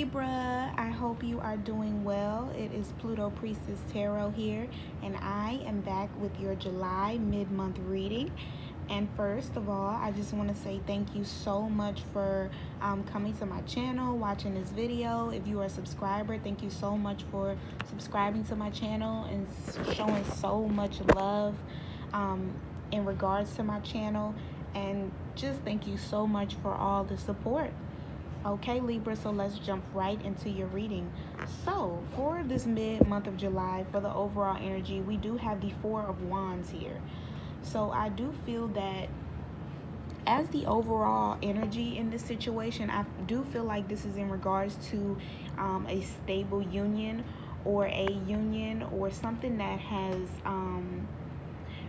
Libra, I hope you are doing well. It is Pluto Priestess Tarot here, and I am back with your July mid-month reading. And first of all, I just want to say thank you so much for coming to my channel, watching this video. If you are a subscriber, thank you so much for subscribing to my channel and showing so much love in regards to my channel. And just thank you so much for all the support. Okay, Libra, so let's jump right into your reading. So, for this mid-month of July, for the overall energy, we do have the Four of Wands here. So, I do feel that as the overall energy in this situation, I do feel like this is in regards to a stable union or something that has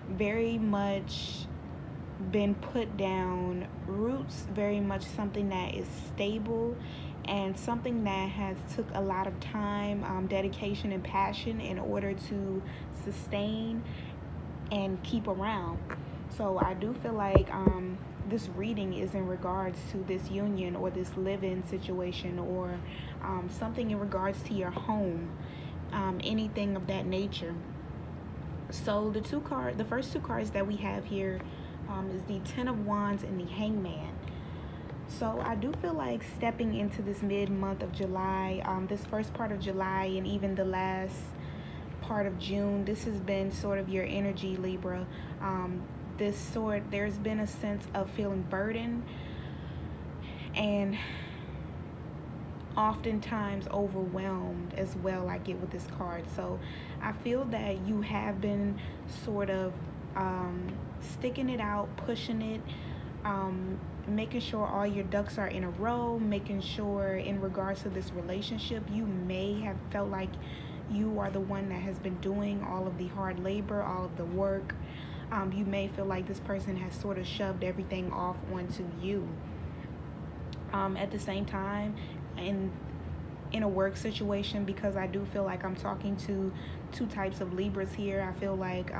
very much been put down roots, very much something that is stable and something that has took a lot of time, dedication and passion in order to sustain and keep around. So I do feel like this reading is in regards to this union or this live-in situation or something in regards to your home, anything of that nature. So the first two cards that we have here is the Ten of Wands and the Hangman. So I do feel like stepping into this mid-month of July, this first part of July and even the last part of June, this has been sort of your energy, Libra. There's been a sense of feeling burdened and oftentimes overwhelmed as well, I get with this card. So I feel that you have been sort of sticking it out, pushing it, making sure all your ducks are in a row, making sure in regards to this relationship, you may have felt like you are the one that has been doing all of the hard labor, all of the work. You may feel like this person has sort of shoved everything off onto you. At the same time, in a work situation, because I do feel like I'm talking to two types of Libras here. I feel like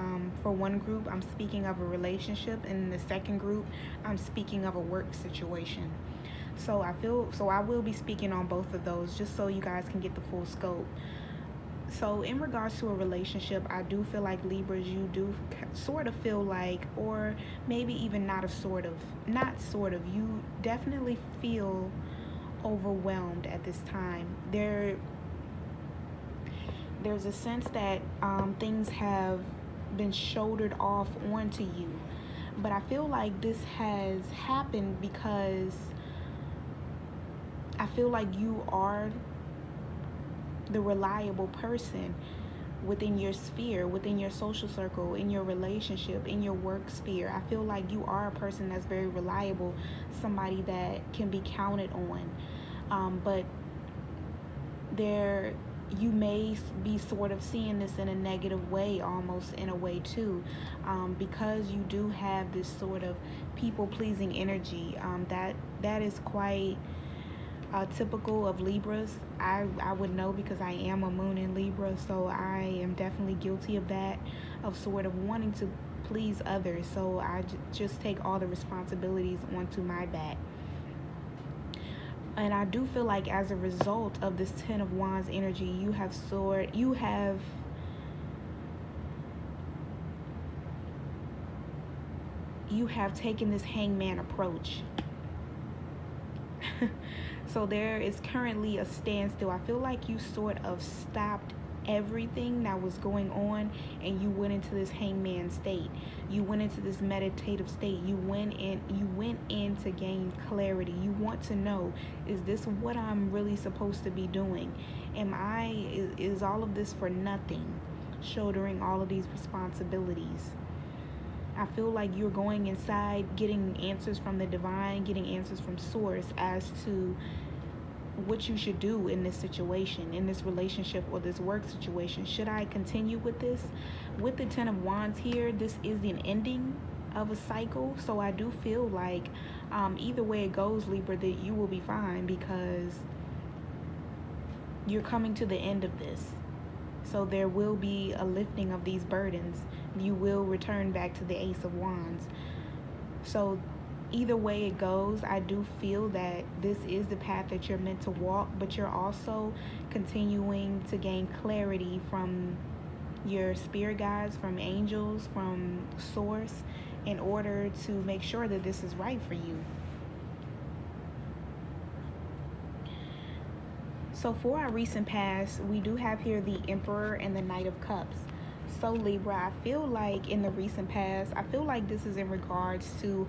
for one group I'm speaking of a relationship, and in the second group I'm speaking of a work situation. So I will be speaking on both of those just so you guys can get the full scope. So in regards to a relationship, I do feel like Libras, you do sort of feel like, or maybe even not sort of, you definitely feel overwhelmed at this time. There's a sense that things have been shouldered off onto you, but I feel like this has happened because I feel like you are the reliable person within your sphere, within your social circle, in your relationship, in your work sphere. I feel like you are a person that's very reliable, somebody that can be counted on. But you may be sort of seeing this in a negative way, almost in a way too, because you do have this sort of people-pleasing energy. That is quite typical of Libras. I would know because I am a moon in Libra, so I am definitely guilty of that, of sort of wanting to please others. So I just take all the responsibilities onto my back. And I do feel like as a result of this Ten of Wands energy, you have taken this hangman approach. So there is currently a standstill. I feel like you sort of stopped everything that was going on and you went into this hangman state. You went into this meditative state. You went in to gain clarity. You want to know, is this what I'm really supposed to be doing? Is all of this for nothing? Shouldering all of these responsibilities. I feel like you're going inside, getting answers from the divine, getting answers from source as to what you should do in this situation, in this relationship or this work situation. Should I continue with this? With the Ten of Wands here, this is an ending of a cycle. So I do feel like either way it goes, Libra, that you will be fine because you're coming to the end of this. So there will be a lifting of these burdens. You will return back to the Ace of Wands. So either way it goes, I do feel that this is the path that you're meant to walk, but you're also continuing to gain clarity from your spirit guides, from angels, from source, in order to make sure that this is right for you. So for our recent past, we do have here the Emperor and the Knight of Cups. So Libra, I feel like in the recent past, I feel like this is in regards to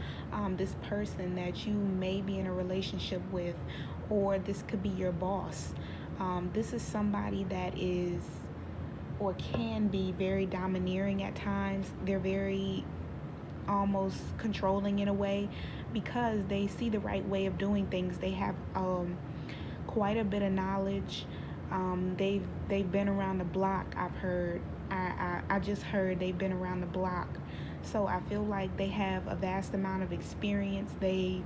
this person that you may be in a relationship with, or this could be your boss. This is somebody that is or can be very domineering at times. They're very almost controlling in a way because they see the right way of doing things. They have quite a bit of knowledge. They've been around the block. I've heard. I just heard they've been around the block. So I feel like they have a vast amount of experience. They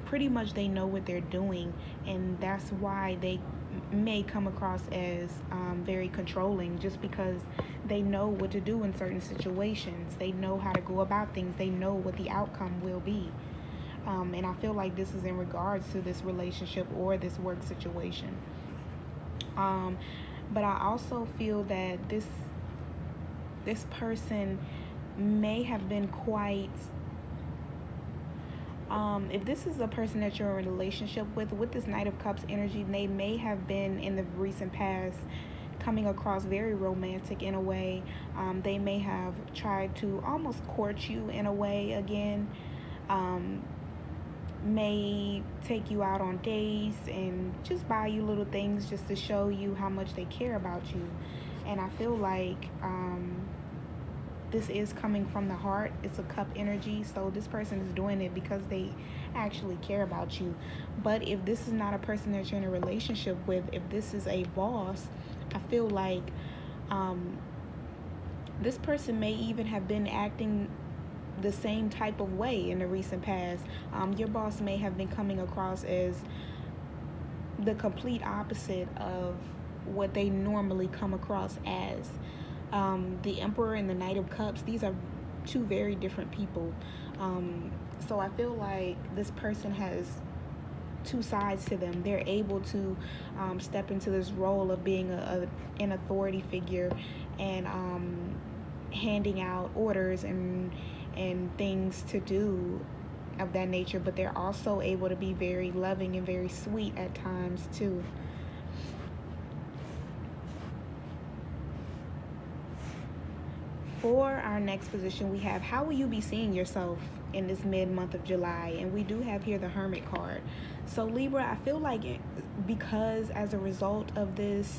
pretty much they know what they're doing, and that's why they may come across as very controlling, just because they know what to do in certain situations. They know how to go about things. They know what the outcome will be. And I feel like this is in regards to this relationship or this work situation. But I also feel that this person may have been quite if this is a person that you're in a relationship with this Knight of Cups energy, they may have been in the recent past coming across very romantic in a way. They may have tried to almost court you in a way again. May take you out on dates and just buy you little things just to show you how much they care about you. And I feel like this is coming from the heart. It's a cup energy, so this person is doing it because they actually care about you. But if this is not a person that you're in a relationship with, if this is a boss, I feel like this person may even have been acting the same type of way in the recent past. Your boss may have been coming across as the complete opposite of what they normally come across as. The Emperor and the Knight of Cups, these are two very different people. So I feel like this person has two sides to them. They're able to step into this role of being an authority figure and handing out orders and things to do of that nature, but they're also able to be very loving and very sweet at times too. For our next position, we have how will you be seeing yourself in this mid-month of July? And we do have here the Hermit card. So Libra, I feel like because as a result of this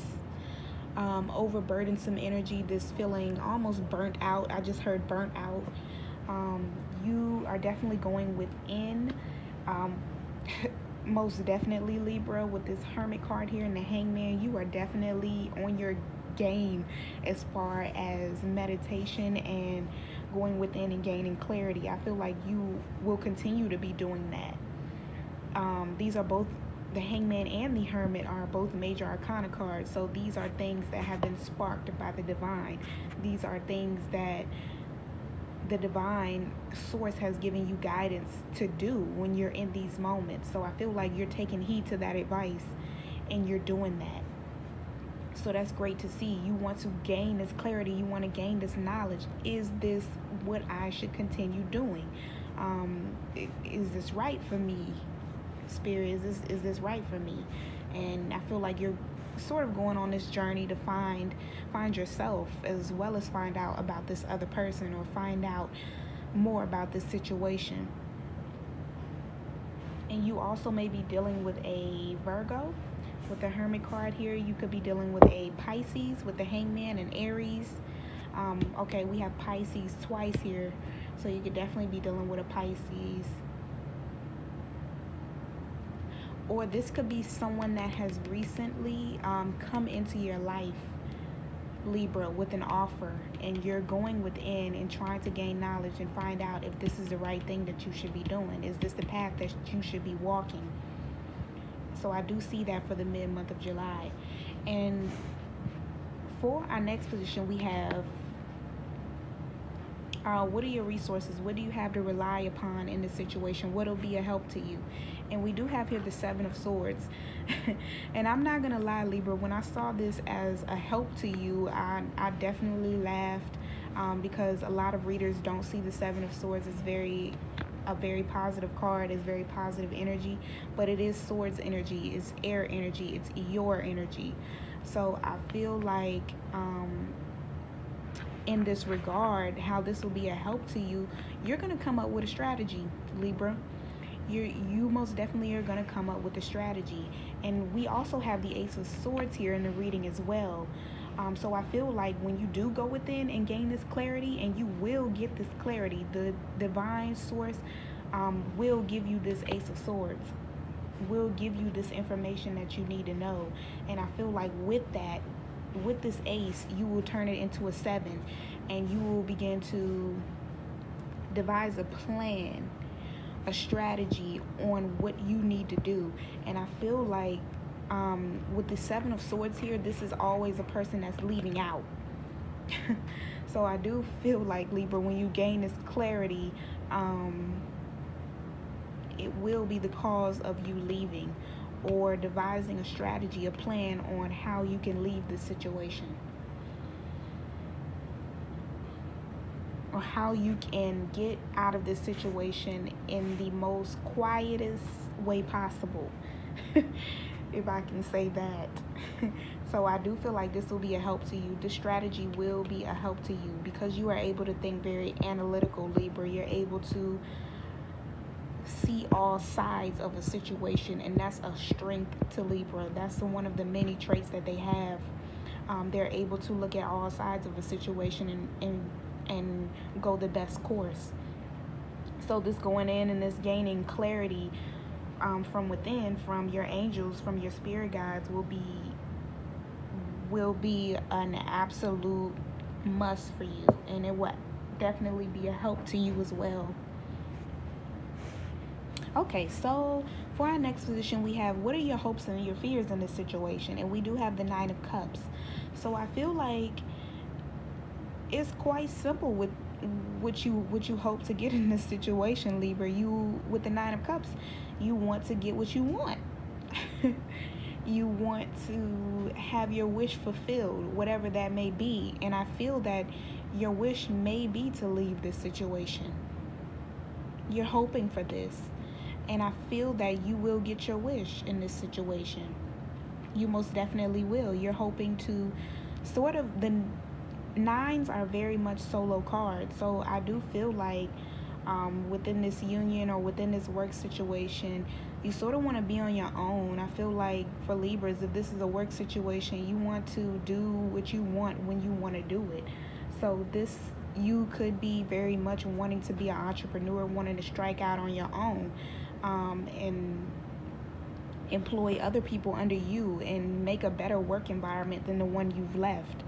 overburdensome energy, this feeling almost burnt out, I just heard burnt out, you are definitely going within. Most definitely, Libra, with this Hermit card here and the Hangman, you are definitely on your game as far as meditation and going within and gaining clarity. I feel like you will continue to be doing that. These are both, the Hangman and the Hermit are both major arcana cards, so these are things that have been sparked by the divine. These are things that the divine source has given you guidance to do when you're in these moments. So I feel like you're taking heed to that advice and you're doing that. So that's great to see. You want to gain this clarity. You want to gain this knowledge. Is this what I should continue doing? Is this right for me? Spirit, is this right for me? And I feel like you're sort of going on this journey to find yourself, as well as find out about this other person or find out more about this situation. And you also may be dealing with a Virgo with the Hermit card here. You could be dealing with a Pisces with the Hangman and Aries. Okay, we have Pisces twice here, so you could definitely be dealing with a Pisces. Or this could be someone that has recently come into your life, Libra, with an offer, and you're going within and trying to gain knowledge and find out if this is the right thing that you should be doing. Is this the path that you should be walking? So I do see that for the mid-month of July. And for our next position, we have What are your resources? What do you have to rely upon in this situation? What will be a help to you? And we do have here the Seven of Swords. And I'm not going to lie, Libra, when I saw this as a help to you, I definitely laughed, because a lot of readers don't see the Seven of Swords as a very positive card, is very positive energy, but it is swords energy, it's air energy, it's your energy. So I feel like, in this regard, how this will be a help to you, you're going to come up with a strategy, Libra. You most definitely are going to come up with a strategy. And we also have the Ace of Swords here in the reading as well. So I feel like when you do go within and gain this clarity, and you will get this clarity, the divine source will give you this Ace of Swords, will give you this information that you need to know. And I feel like with that, with this ace, you will turn it into a 7, and you will begin to devise a plan, a strategy on what you need to do. And I feel like, with the Seven of Swords here, this is always a person that's leaving out. So I do feel like, Libra, when you gain this clarity, it will be the cause of you leaving, or devising a strategy, a plan on how you can leave this situation, or how you can get out of this situation in the most quietest way possible, if I can say that. So I do feel like this will be a help to you. This strategy will be a help to you, because you are able to think very analytical, Libra. You're able to see all sides of a situation, and that's a strength to Libra. That's one of the many traits that they have. They're able to look at all sides of a situation and go the best course. So this going in and this gaining clarity, from within, from your angels, from your spirit guides, will be an absolute must for you, and it will definitely be a help to you as well. Okay, so for our next position, we have, what are your hopes and your fears in this situation? And we do have the Nine of Cups. So I feel like it's quite simple with what you hope to get in this situation, Libra. You, with the Nine of Cups, you want to get what you want. You want to have your wish fulfilled, whatever that may be. And I feel that your wish may be to leave this situation. You're hoping for this. And I feel that you will get your wish in this situation. You most definitely will. You're hoping to sort of, the nines are very much solo cards. So I do feel like, within this union or within this work situation, you sort of want to be on your own. I feel like for Libras, if this is a work situation, you want to do what you want when you want to do it. So this, you could be very much wanting to be an entrepreneur, wanting to strike out on your own, and employ other people under you and make a better work environment than the one you've left.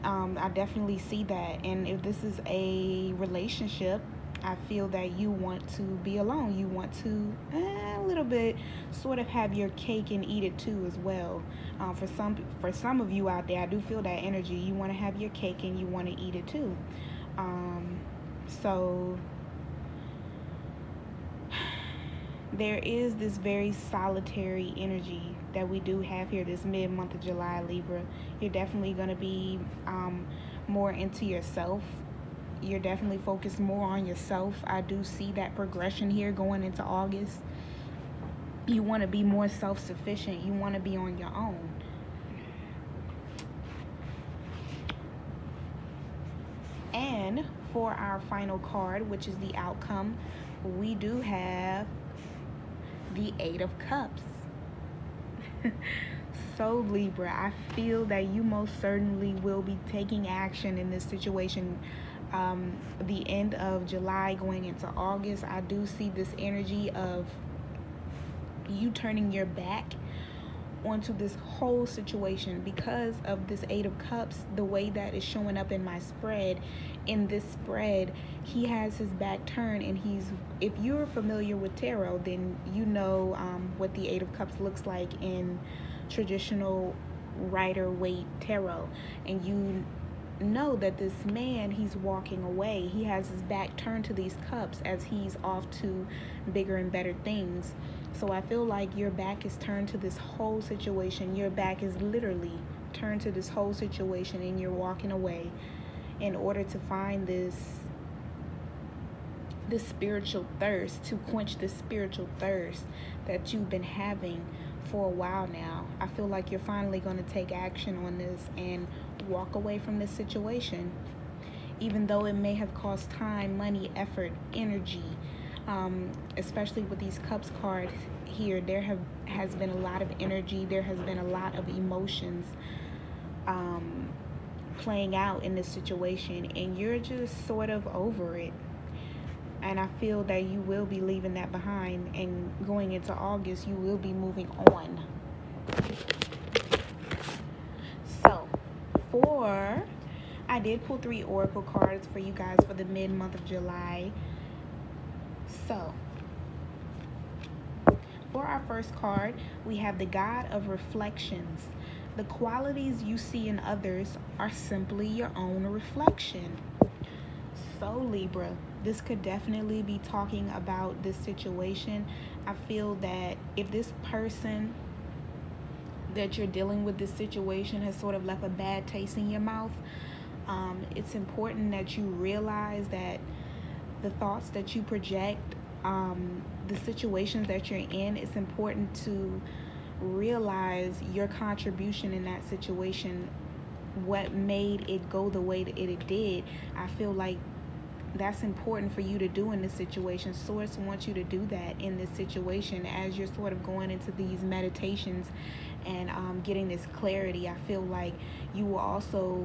I definitely see that. And if this is a relationship, I feel that you want to be alone. You want to a little bit sort of have your cake and eat it too as well. For some of you out there, I do feel that energy. You want to have your cake and you want to eat it too. So there is this very solitary energy that we do have here this mid-month of July, Libra. You're definitely going to be more into yourself. You're definitely focused more on yourself. I do see that progression here going into August. You want to be more self-sufficient. You want to be on your own. And for our final card, which is the outcome, we do have the Eight of Cups. So Libra, I feel that you most certainly will be taking action in this situation. The end of July going into August, I do see this energy of you turning your back onto this whole situation because of this Eight of Cups. The way that is showing up in my spread, in this spread, he has his back turned, and he's, if you're familiar with tarot, then you know what the Eight of Cups looks like in traditional Rider-Waite tarot, and you know that this man, he's walking away. He has his back turned to these cups as he's off to bigger and better things. So I feel like your back is turned to this whole situation. Your back is literally turned to this whole situation, and you're walking away in order to find this spiritual thirst, to quench this spiritual thirst that you've been having for a while now. I feel like you're finally going to take action on this and walk away from this situation, even though it may have cost time, money, effort, energy. Especially with these cups cards here, has been a lot of energy. There has been a lot of emotions playing out in this situation, and you're just sort of over it. And I feel that you will be leaving that behind, and going into August, you will be moving on. So, I did pull 3 oracle cards for you guys for the mid-month of July. So, for our first card, we have the God of Reflections. The qualities you see in others are simply your own reflection. So, Libra, this could definitely be talking about this situation. I feel that if this person that you're dealing with, this situation, has sort of left a bad taste in your mouth, it's important that you realize that the thoughts that you project, the situations that you're in, it's important to realize your contribution in that situation, what made it go the way that it did. I feel like that's important for you to do in this situation. Source wants you to do that in this situation as you're sort of going into these meditations and getting this clarity. I feel like you will also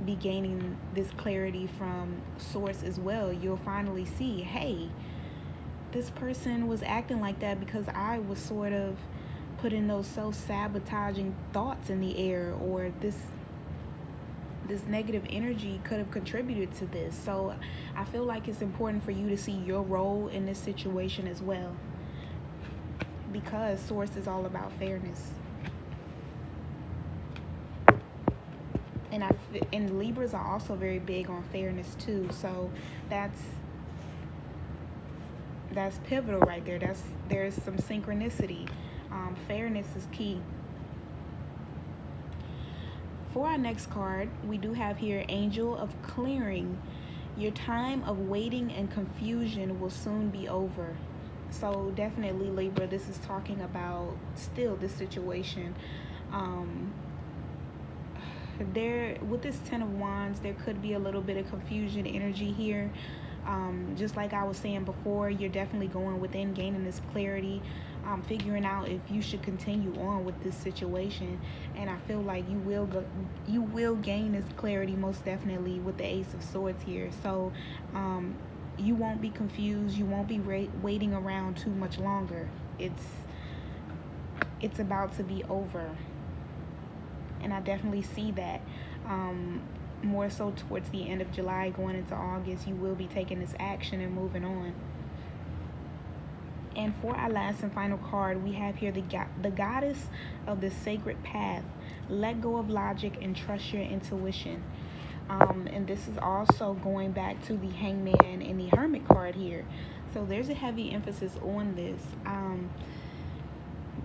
be gaining this clarity from Source as well. You'll finally see, hey, this person was acting like that because I was sort of putting those self-sabotaging thoughts in the air, or this negative energy could have contributed to this. So I feel like it's important for you to see your role in this situation as well, because Source is all about fairness. And Libras are also very big on fairness too. So that's pivotal right there. There's some synchronicity. Fairness is key. For our next card, we do have here Angel of Clearing. Your time of waiting and confusion will soon be over. So definitely, Libra, this is talking about still this situation. There, with this 10 of Wands, there could be a little bit of confusion energy here. Just like I was saying before, you're definitely going within, gaining this clarity, figuring out if you should continue on with this situation. And I feel like you will gain this clarity most definitely with the Ace of Swords here. So you won't be confused. You won't be waiting around too much longer. It's about to be over. And I definitely see that. More so towards the end of July, going into August, you will be taking this action and moving on. And for our last and final card, we have here the Goddess of the Sacred Path. Let go of logic and trust your intuition. And this is also going back to the Hangman and the Hermit card here. So there's a heavy emphasis on this.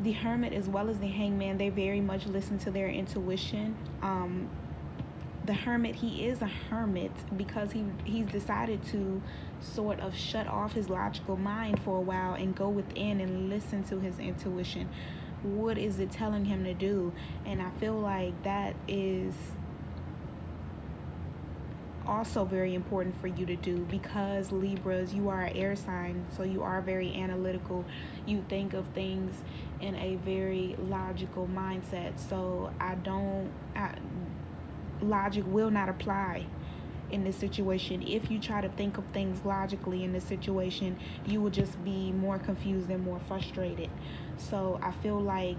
The Hermit as well as the Hangman, they very much listen to their intuition. The Hermit, he is a hermit because he's decided to sort of shut off his logical mind for a while and go within and listen to his intuition. What is it telling him to do? And I feel like that is also very important for you to do, because Libras, you are an air sign, so you are very analytical. You think of things in a very logical mindset. So logic will not apply in this situation. If you try to think of things logically in this situation, you will just be more confused and more frustrated. So I feel like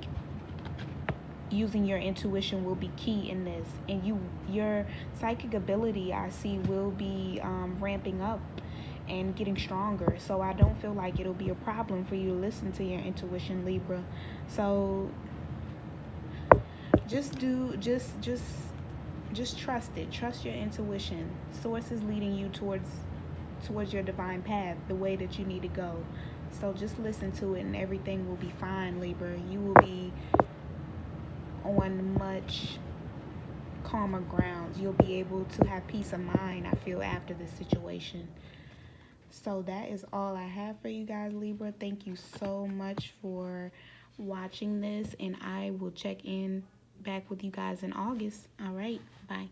using your intuition will be key in this, and your psychic ability, I see, will be ramping up and getting stronger. So I don't feel like it'll be a problem for you to listen to your intuition, Libra. So just just trust it. Trust your intuition. Source is leading you towards your divine path, the way that you need to go. So just listen to it and everything will be fine, Libra. You will be on much calmer grounds. You'll be able to have peace of mind, I feel, after this situation. So that is all I have for you guys, Libra. Thank you so much for watching this, and I will check in back with you guys in August. All right, bye.